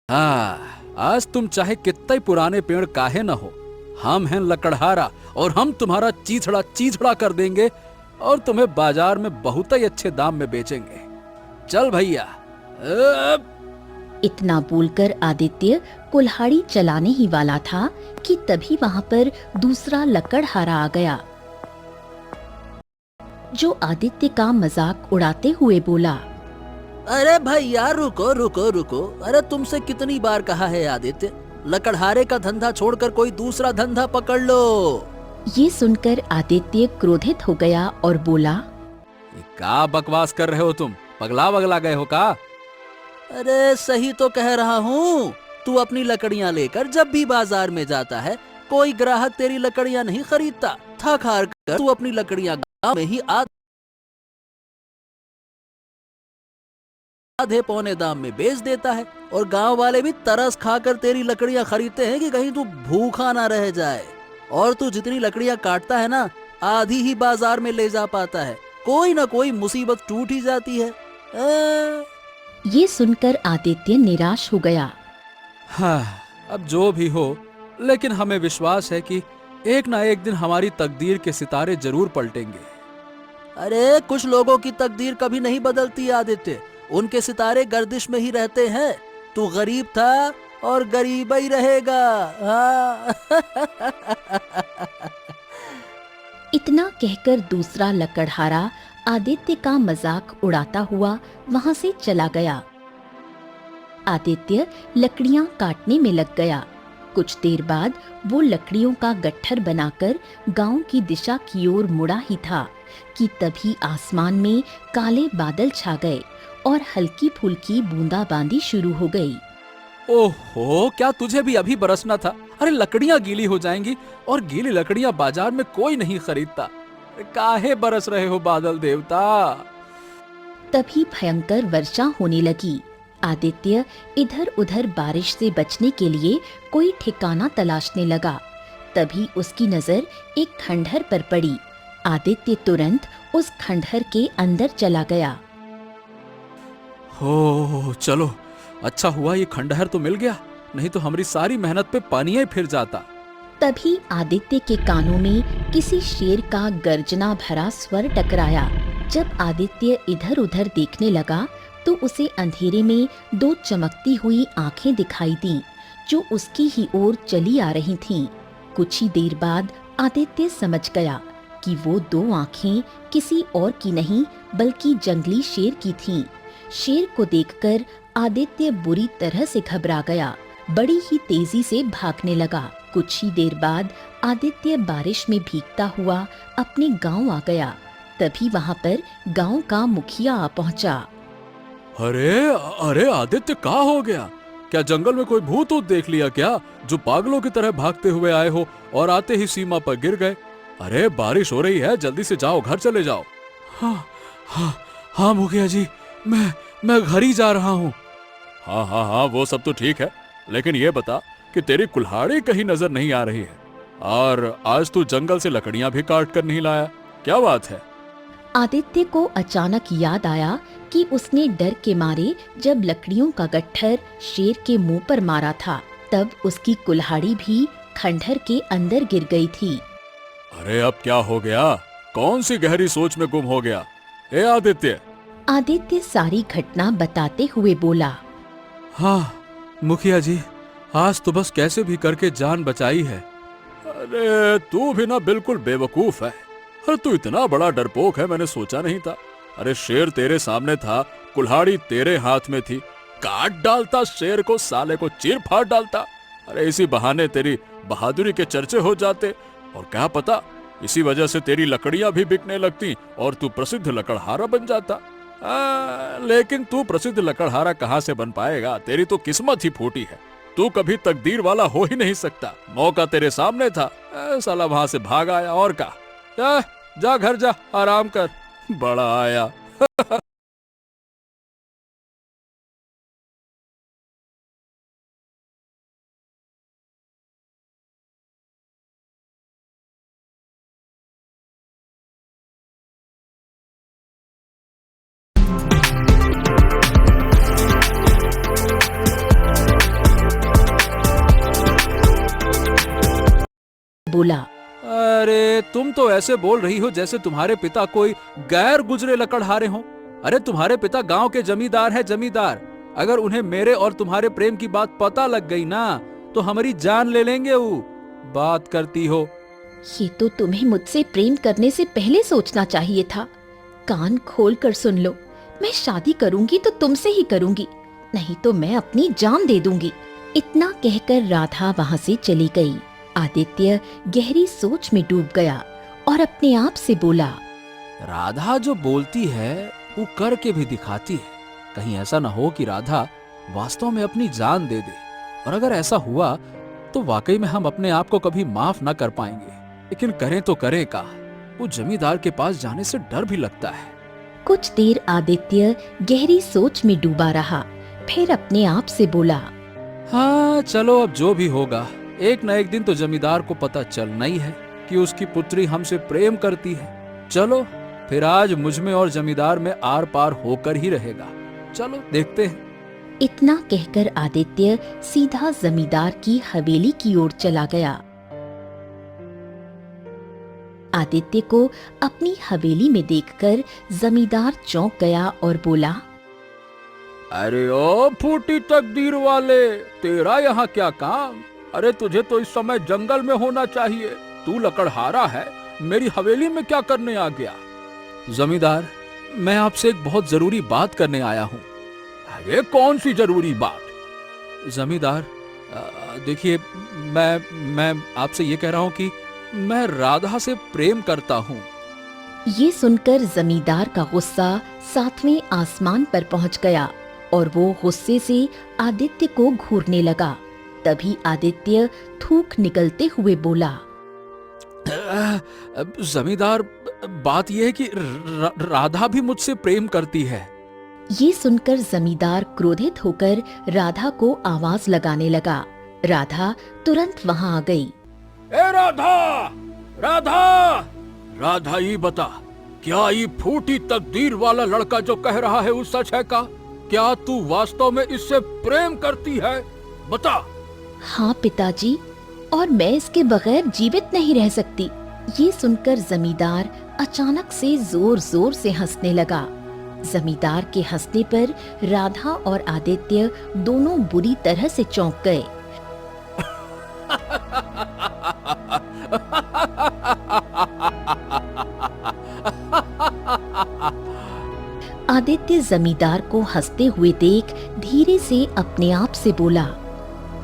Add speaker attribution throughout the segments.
Speaker 1: हाँ, आज तुम चाहे कितना ही पुराने पेड़ काहे न हो, हम हैं लकड़हारा और हम तुम्हारा चीथड़ा चीथड़ा कर देंगे और तुम्हें बाजार में बहुत ही अच्छे दाम में बेचेंगे। चल भैया।
Speaker 2: इतना बोलकर आदित्य कुल्हाड़ी चलाने ही वाला था कि तभी वहां पर दूसरा लकड़हारा आ गया, जो आदित्य का मजाक उड़ाते हुए बोला,
Speaker 3: अरे भैया रुको रुको रुको, अरे तुमसे कितनी बार कहा है आदित्य, लकड़हारे का धंधा छोड़कर कोई दूसरा धंधा पकड़ लो।
Speaker 2: ये सुनकर आदित्य क्रोधित हो गया और बोला,
Speaker 1: क्या बकवास कर रहे हो तुम? पगला वगला गए हो का?
Speaker 3: अरे सही तो कह रहा हूँ, तू अपनी लकड़ियाँ लेकर जब भी बाजार में जाता है, कोई ग्राहक तेरी लकड़ियाँ नहीं खरीदता। थक हार कर तू अपनी लकड़ियाँ गाँव में ही आधे पौने दाम में बेच देता है और गांव वाले भी तरस खाकर तेरी लकड़ियां खरीदते हैं कि कहीं तू भूखा ना रह जाए। और तू जितनी लकड़ियां काटता है ना, आधी ही बाजार में ले जा पाता है। कोई ना कोई मुसीबत टूट ही जाती है।
Speaker 2: ये सुनकर आदित्य निराश हो गया।
Speaker 1: हाँ, अब जो भी हो, लेकिन हमें विश्वास है कि एक ना एक दिन हमारी तकदीर के सितारे जरूर पलटेंगे।
Speaker 3: अरे कुछ लोगों की तकदीर कभी नहीं बदलती आदित्य, उनके सितारे गर्दिश में ही रहते हैं। तू गरीब था और गरीब ही रहेगा। हाँ।
Speaker 2: इतना कहकर दूसरा लकड़हारा आदित्य का मजाक उड़ाता हुआ वहां से चला गया। आदित्य लकड़ियां काटने में लग गया। कुछ देर बाद वो लकड़ियों का गट्ठर बनाकर गांव की दिशा की ओर मुड़ा ही था कि तभी आसमान में काले बादल छा गए और हल्की फुल्की बूंदाबांदी शुरू हो गई।
Speaker 1: ओहो, क्या तुझे भी अभी बरसना था? अरे लकड़ियां गीली हो जाएंगी और गीली लकड़ियां बाजार में कोई नहीं खरीदता। काहे बरस रहे हो बादल देवता?
Speaker 2: तभी भयंकर वर्षा होने लगी। आदित्य इधर उधर बारिश से बचने के लिए कोई ठिकाना तलाशने लगा। तभी उसकी नजर एक खंडहर पर पड़ी। आदित्य तुरंत उस खंडहर के अंदर चला गया।
Speaker 1: हो चलो, अच्छा हुआ ये खंडहर तो मिल गया, नहीं तो हमारी सारी मेहनत पे पानी ही फिर जाता।
Speaker 2: तभी आदित्य के कानों में किसी शेर का गर्जना भरा स्वर टकराया। जब आदित्य इधर उधर देखने लगा तो उसे अंधेरे में दो चमकती हुई आंखें दिखाई दी, जो उसकी ही ओर चली आ रही थीं। कुछ ही देर बाद आदित्य समझ गया कि वो दो आंखें किसी और की नहीं बल्कि जंगली शेर की थीं। शेर को देखकर आदित्य बुरी तरह से घबरा गया, बड़ी ही तेजी से भागने लगा। कुछ ही देर बाद आदित्य बारिश में भीगता हुआ अपने गांव आ गया। तभी वहां पर गांव का मुखिया आ पहुंचा।
Speaker 1: अरे अरे आदित्य, क्या हो गया? क्या जंगल में कोई भूत ऊत देख लिया क्या, जो पागलों की तरह भागते हुए आए हो और आते ही सीमा पर गिर गए? अरे बारिश हो रही है, जल्दी से जाओ, घर चले जाओ। हाँ हाँ हाँ मुखिया जी, मैं घर ही जा रहा हूँ। हाँ हाँ हाँ, वो सब तो ठीक है, लेकिन ये बता कि तेरी कुल्हाड़ी कहीं नजर नहीं आ रही है और आज तू जंगल से लकड़ियां भी काट कर नहीं लाया, क्या बात है?
Speaker 2: आदित्य को अचानक याद आया कि उसने डर के मारे जब लकड़ियों का गट्ठर शेर के मुंह पर मारा था, तब उसकी कुल्हाड़ी भी खंडहर के अंदर गिर गई थी।
Speaker 1: अरे अब क्या हो गया? कौन सी गहरी सोच में गुम हो गया? ए आदित्य।
Speaker 2: आदित्य सारी घटना बताते हुए बोला,
Speaker 1: हाँ मुखिया जी, आज तो बस कैसे भी करके जान बचाई है। अरे तू भी ना बिल्कुल बेवकूफ है। अरे तू इतना बड़ा डरपोक है, मैंने सोचा नहीं था। अरे शेर तेरे सामने था, कुल्हाड़ी तेरे हाथ में थी, काट डालता शेर को, साले को चीर फाड़ डालता। अरे इसी बहाने तेरी बहादुरी के चर्चे हो जाते और क्या पता इसी वजह से तेरी लकड़ियां भी बिकने लगती और तू प्रसिद्ध लकड़हारा बन जाता। लेकिन तू प्रसिद्ध लकड़हारा कहाँ से बन पाएगा? तेरी तो किस्मत ही फूटी है, तू कभी तकदीर वाला हो ही नहीं सकता। मौका तेरे सामने था, साला वहां से भाग आया और का। जा घर जा, आराम कर, बड़ा आया।
Speaker 2: बोला।
Speaker 1: अरे तुम तो ऐसे बोल रही हो जैसे तुम्हारे पिता कोई गैर गुजरे लकड़हारे हो। अरे तुम्हारे पिता गांव के जमींदार है, जमींदार। अगर उन्हें मेरे और तुम्हारे प्रेम की बात पता लग गई ना तो हमारी जान ले लेंगे। वो बात करती हो।
Speaker 2: ये तो तुम्हें मुझसे प्रेम करने से पहले सोचना चाहिए था। कान खोल कर सुन लो, मैं शादी करूंगी तो तुमसे ही करूंगी, नहीं तो मैं अपनी जान दे दूंगी। इतना कहकर राधा वहाँ से चली गई। आदित्य गहरी सोच में डूब गया और अपने आप से बोला,
Speaker 1: राधा जो बोलती है वो करके भी दिखाती है। कहीं ऐसा ना हो कि राधा वास्तव में अपनी जान दे दे, और अगर ऐसा हुआ तो वाकई में हम अपने आप को कभी माफ ना कर पाएंगे। लेकिन करें तो करें का, वो जमींदार के पास जाने से डर भी लगता है।
Speaker 2: कुछ देर आदित्य गहरी सोच में डूबा रहा, फिर अपने आप से बोला,
Speaker 1: हाँ चलो, अब जो भी होगा एक न एक दिन तो जमींदार को पता चलना ही है कि उसकी पुत्री हमसे प्रेम करती है। चलो फिर आज मुझ में और जमींदार में आर पार होकर ही रहेगा। चलो देखते हैं।
Speaker 2: इतना कहकर आदित्य सीधा जमींदार की हवेली की ओर चला गया। आदित्य को अपनी हवेली में देखकर जमींदार चौंक गया और बोला,
Speaker 1: अरे ओ फूटी तकदीर वाले, तेरा यहाँ क्या काम? अरे तुझे तो इस समय जंगल में होना चाहिए। तू लकड़हारा है, मेरी हवेली में क्या करने आ गया? जमींदार, मैं आपसे एक बहुत जरूरी बात करने आया हूँ। अरे कौन सी जरूरी बात? जमींदार देखिए, मैं आपसे ये कह रहा हूँ कि मैं राधा से प्रेम करता हूँ।
Speaker 2: ये सुनकर जमींदार का गुस्सा 7वें आसमान पर पहुंच गया और वो गुस्से से आदित्य को घूरने लगा। तभी आदित्य थूक निकलते हुए बोला,
Speaker 1: जमींदार, बात यह है कि राधा भी मुझसे प्रेम करती है।
Speaker 2: ये सुनकर जमींदार क्रोधित होकर राधा को आवाज लगाने लगा। राधा तुरंत वहां आ गई।
Speaker 1: ए राधा, राधा, राधा, ये बता, क्या ये फूटी तकदीर वाला लड़का जो कह रहा है वो सच है का? क्या तू वास्तव में इससे प्रेम करती है? बता।
Speaker 2: हाँ पिताजी, और मैं इसके बगैर जीवित नहीं रह सकती। ये सुनकर जमींदार अचानक से जोर जोर से हंसने लगा। जमींदार के हंसने पर राधा और आदित्य दोनों बुरी तरह से चौंक गए। आदित्य जमींदार को हंसते हुए देख धीरे से अपने आप से बोला,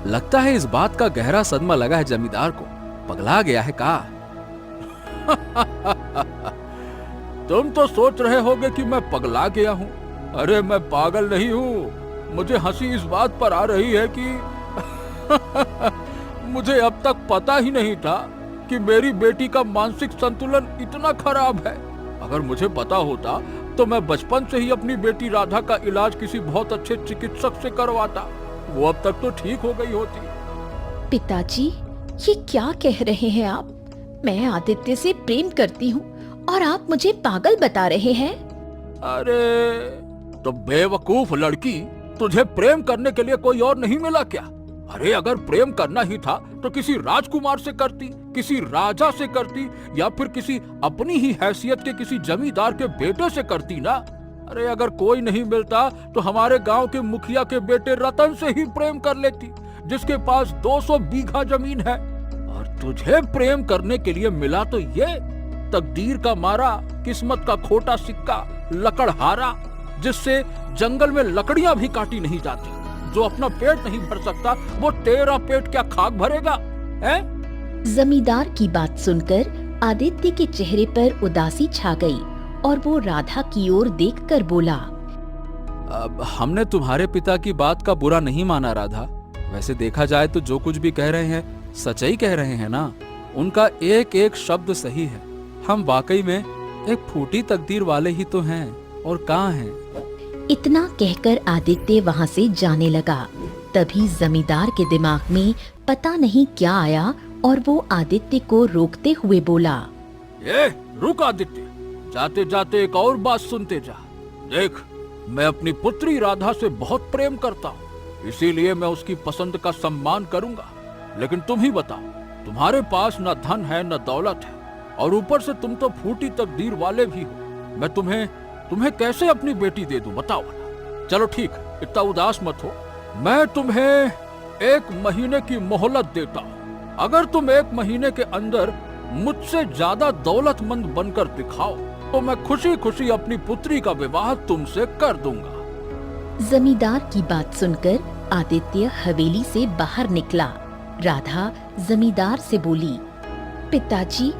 Speaker 1: लगता है इस बात का गहरा सदमा लगा है जमींदार को। पगला गया है का? तुम तो सोच रहे होगे कि मैं पगला गया हूँ। अरे मैं पागल नहीं हूँ। मुझे हंसी इस बात पर आ रही है कि मुझे अब तक पता ही नहीं था कि मेरी बेटी का मानसिक संतुलन इतना खराब है। अगर मुझे पता होता तो मैं बचपन से ही अपनी बेटी राधा का इलाज किसी बहुत अच्छे चिकित्सक से करवाता। वो अब तक तो ठीक हो गई होती।
Speaker 2: पिताजी, ये क्या कह रहे हैं आप? मैं आदित्य से प्रेम करती हूँ और आप मुझे पागल बता रहे हैं।
Speaker 1: अरे तो बेवकूफ लड़की, तुझे प्रेम करने के लिए कोई और नहीं मिला क्या? अरे अगर प्रेम करना ही था तो किसी राजकुमार से करती, किसी राजा से करती, या फिर किसी अपनी ही हैसियत के किसी जमींदार के बेटे से करती ना। अरे अगर कोई नहीं मिलता तो हमारे गांव के मुखिया के बेटे रतन से ही प्रेम कर लेती, जिसके पास 200 बीघा जमीन है। और तुझे प्रेम करने के लिए मिला तो ये तकदीर का मारा, किस्मत का खोटा सिक्का, लकड़हारा, जिससे जंगल में लकड़ियां भी काटी नहीं जाती। जो अपना पेट नहीं भर सकता वो तेरा पेट क्या खाक भरेगा? हैं?
Speaker 2: जमींदार की बात सुनकर आदित्य के चेहरे पर उदासी छा गई और वो राधा की ओर देखकर बोला,
Speaker 1: अब हमने तुम्हारे पिता की बात का बुरा नहीं माना राधा। वैसे देखा जाए तो जो कुछ भी कह रहे हैं सच्चाई कह रहे हैं ना। उनका एक एक शब्द सही है। हम वाकई में एक फूटी तकदीर वाले ही तो हैं, और कहाँ हैं।
Speaker 2: इतना कहकर आदित्य वहाँ से जाने लगा। तभी जमींदार के दिमाग में पता नहीं क्या आया और वो आदित्य को रोकते हुए बोला,
Speaker 1: ए, रुक आदित्य, जाते जाते एक और बात सुनते जा। देख, मैं अपनी पुत्री राधा से बहुत प्रेम करता हूँ, इसीलिए मैं उसकी पसंद का सम्मान करूंगा। लेकिन तुम ही बताओ, तुम्हारे पास न धन है न दौलत है, और ऊपर से तुम तो फूटी तकदीर वाले भी हो। मैं तुम्हें कैसे अपनी बेटी दे दूं, बताओ ना। चलो ठीक है, इतना उदास मत हो। मैं तुम्हें 1 महीने की मोहलत देता हूँ। अगर तुम 1 महीने के अंदर मुझसे ज्यादा दौलतमंद बनकर दिखाओ तो मैं खुशी खुशी अपनी पुत्री का विवाह तुमसे कर दूंगा।
Speaker 2: जमींदार की बात सुनकर आदित्य हवेली से बाहर निकला। राधा जमींदार से बोली, पिताजी